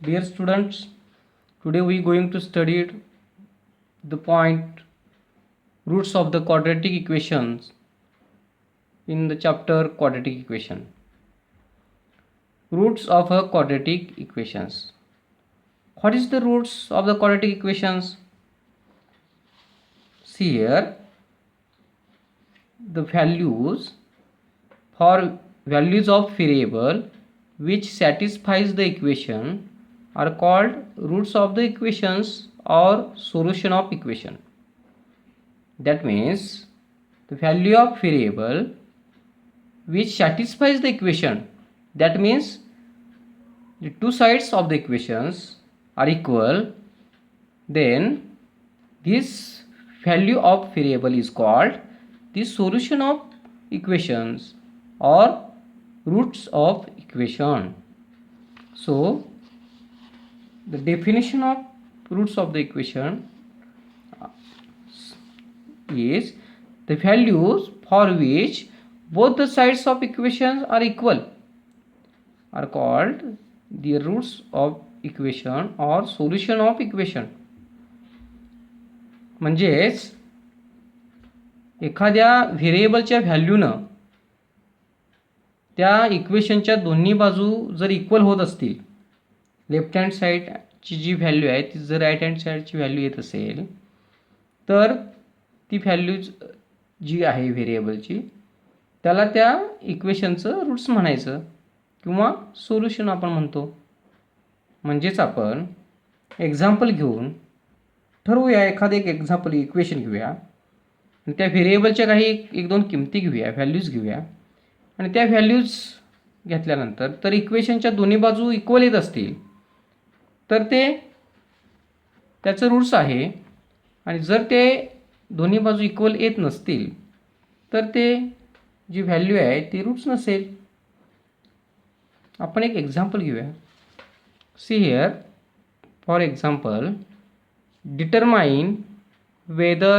Dear students, today we going to study the point roots of the quadratic equations in the chapter quadratic equation. Roots of a quadratic equations. What is the roots of the quadratic equations? See here, the values of variable which satisfies the equation are called roots of the equations or solution of equation. That means the value of variable which satisfies the equation, that means the two sides of the equations are equal, then this value of variable is called the solution of equations or roots of equation. So the definition of roots of the equation is the values for which both the sides of equations are equal are called the roots of equation or solution of equation. म्हणजेच एखाद्या व्हेरिएबलच्या व्हॅल्यूनं त्या इक्वेशनच्या दोन्ही बाजू जर equal होत असतील, लेफ्ट हँड साईडची जी व्हॅल्यू आहे ती जर राईट हँड साईडची व्हॅल्यू येत असेल तर ती व्हॅल्यू जी आहे व्हेरिएबलची त्याला त्या इक्वेशनचं रूट्स म्हणायचं किंवा सोल्युशन आपण म्हणतो. म्हणजेच आपण एक्झाम्पल घेऊन ठरवूया, एखादं एक एक्झाम्पल इक्वेशन घेऊया आणि त्या व्हेरिएबलच्या काही एक दोन किमती घेऊया, व्हॅल्यूज घेऊया आणि त्या व्हॅल्यूज घेतल्यानंतर तर इक्वेशनच्या दोन्ही बाजू इक्वल येत असतील तर ते त्याचं रूट्स आहे, आणि जर ते दोन्ही बाजू इक्वल येत नसतील तर ते जी व्हॅल्यू आहे ती रूट्स नसेल. आपण एक एक्झाम्पल घेऊया. See here, for example, determine whether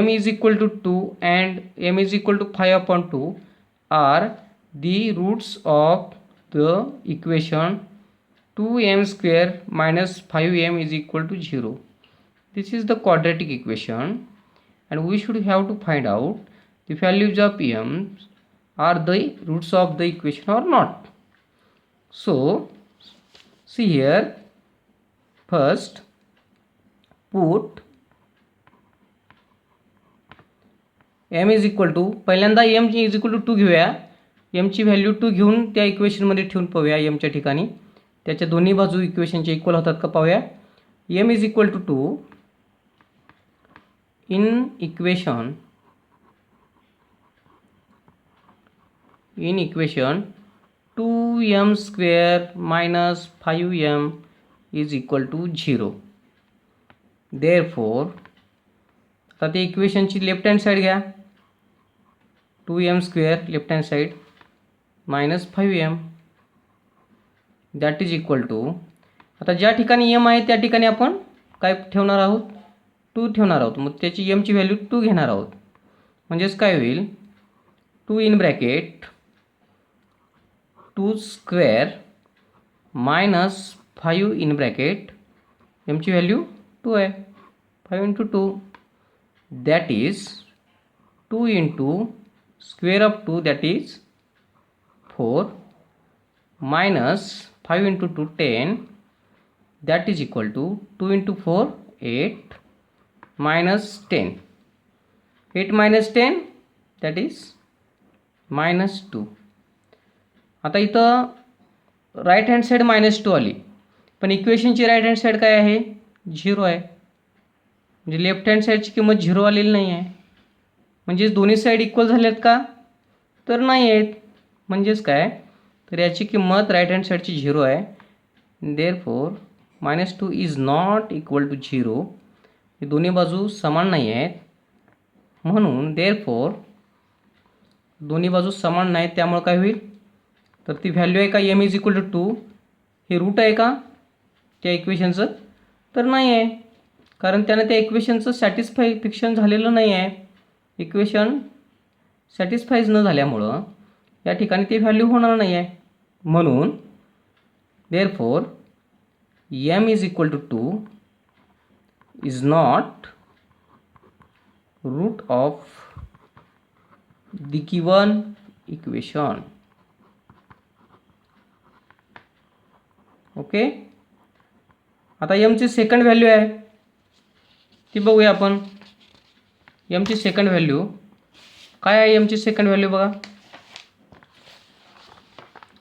m is equal to 2 and m is equal to 5 upon 2 are the roots of the equation 2m square minus 5m is equal to 0. This is the quadratic equation and we should have to find out the values of m are the roots of the equation or not. So see here, first put m is equal to, पहिल्यांदा m is equal to 2 घेऊया. m ची value 2 घेऊन त्या इक्वेशनमध्ये ठेवून पाहूया. mच्या ठिकाणी त्याच्या दोन्ही बाजू इक्वेशनचे इक्वल होतात का पाहूया. m is equal to 2 in equation 2m square minus 5m is equal to 0. Therefore, आता त्या इक्वेशनची लेफ्ट हँड साईड घ्या, 2m square left hand side minus 5m that is equal to, आता ज्या ठिकाणी m आहे त्या ठिकाणी आपण काय ठेवणार आहोत, 2 ठेवणार आहोत. मग त्याची m ची व्हॅल्यू 2 घेणार आहोत. म्हणजेच काय होईल, 2 in bracket 2 square minus 5 in bracket m ची व्हॅल्यू 2 आहे, 5 into 2 that is 2 into square of 2 that is 4 minus 5 into 2 10 that is equal to 2 into 4 8 minus 10, 8 minus 10 that is minus 2. आता इथं राईट हँड साईड -2 आली, पण इक्वेशनची right hand side काय आहे, 0 आहे. म्हणजे लेफ्ट हँड साईडची किंमत 0 आलेली नाही आहे. म्हणजेच दोन्ही साईड इक्वल झाल्यात का, तर नाही आहेत. म्हणजेच काय, तर याची किंमत राईट हँड साईडची 0 आहे. Therefore -2 is not equal to 0. हे दोन्ही बाजू समान नाही आहेत, म्हणून देअरफॉर दोन्ही बाजू समान नाहीत, त्यामुळे काय होईल, तर ती व्हॅल्यू आहे का m इज इक्वल टू 2 हे रूट आहे का त्या इक्वेशनचं, तर नाही आहे. कारण त्यानं त्या इक्वेशनचं सॅटिस्फिक्शन झालेलं नाही आहे. इक्वेशन सॅटिस्फाईज न झाल्यामुळं या ठिकाणी ती व्हॅल्यू होणार नाही आहे. म्हणून therefore m is equal to 2 is not root of the given equation. Okay. आता m ची सेकंड व्हॅल्यू आहे ती बघूया आपण. m ची सेकंड व्हॅल्यू काय आहे? m ची सेकंड व्हॅल्यू बघा.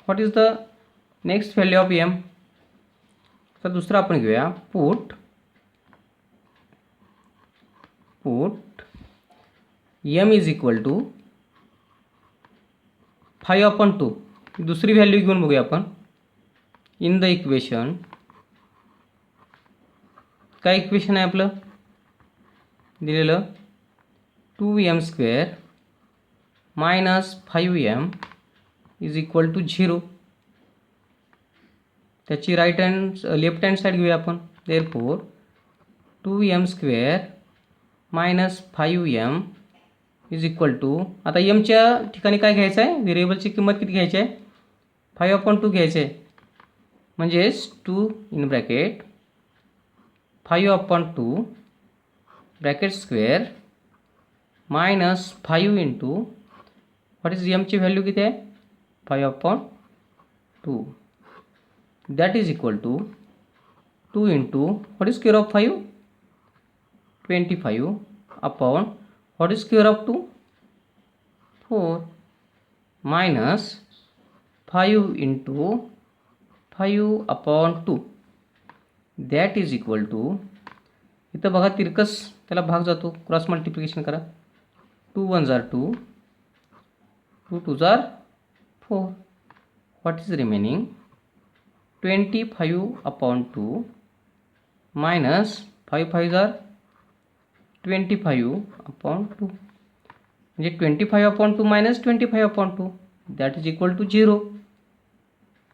What is the next value of m? तर दुसरा आपण घेऊया. Put m is equal to 5/2. दुसरी व्हॅल्यू घेऊन बघूया आपण. इन द इक्वेशन काय इक्वेशन आहे आपलं दिलेलं? 2m² minus 5m is equal to 0. त्याची लेफ्ट हँड साईड घेऊया आपण. Therefore 2m² minus 5m is equal to, आता mच्या ठिकाणी काय घ्यायचं आहे? व्हेरिएबलची किंमत किती घ्यायची आहे? 5/2 घ्यायची आहे. म्हणजेच 2 in bracket 5/2 bracket square minus 5 into what is mची व्हॅल्यू किती आहे? 5/2. That is equal to 2 into what is square of 5? 25 upon what is square of 2? 4 minus 5 into 5/2. That is equal to, इथं बघा तिरकस त्याला भाग जातो, क्रॉस मल्टिप्लिकेशन करा. 2 1 जार 2, 2 2 जार 4. What is remaining? 25/2 मायनस 5 5 जार 25/2. म्हणजे 25/2 minus 25/2. That is equal to 0.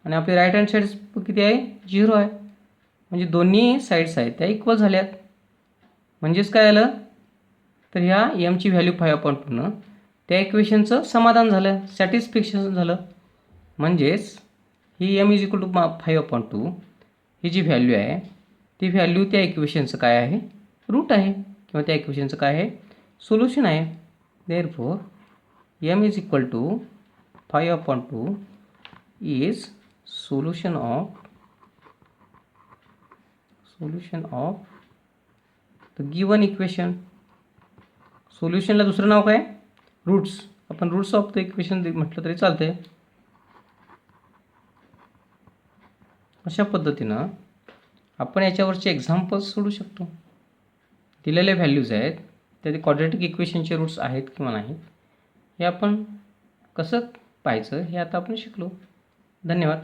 आणि आपली राईट हँड साईड किती आहे? 0 आहे. म्हणजे दोन्ही साईड्स आहेत त्या इक्वल झाल्यात. म्हणजेच काय आलं? तर ह्या mची व्हॅल्यू 5/2 त्या इक्वेशनचं समाधान झालं, सॅटिस्फॅक्शन झालं. म्हणजेच ही m इज इक्वल टू 5/2 ही जी व्हॅल्यू आहे ती व्हॅल्यू त्या इक्वेशनचं काय आहे? रूट आहे, किंवा त्या इक्वेशनचं काय आहे? सोल्युशन आहे. Therefore m is equal to 5/2 is solution of the given equation. सोल्युशनला दुसरं नाव काय? रूट्स. आपण रूट्स ऑफ द इक्वेशन म्हटलं तरी चालते. अशा पद्धतीनं आपण याच्यावरचे एक्झाम्पल्स सोडू शकतो. दिलेले व्हॅल्यूज आहेत त्याचे क्वाड्रॅटिक इक्वेशनचे रूट्स आहेत किंवा नाहीत हे आपण कसं पाहायचं हे आता आपण शिकलो. धन्यवाद.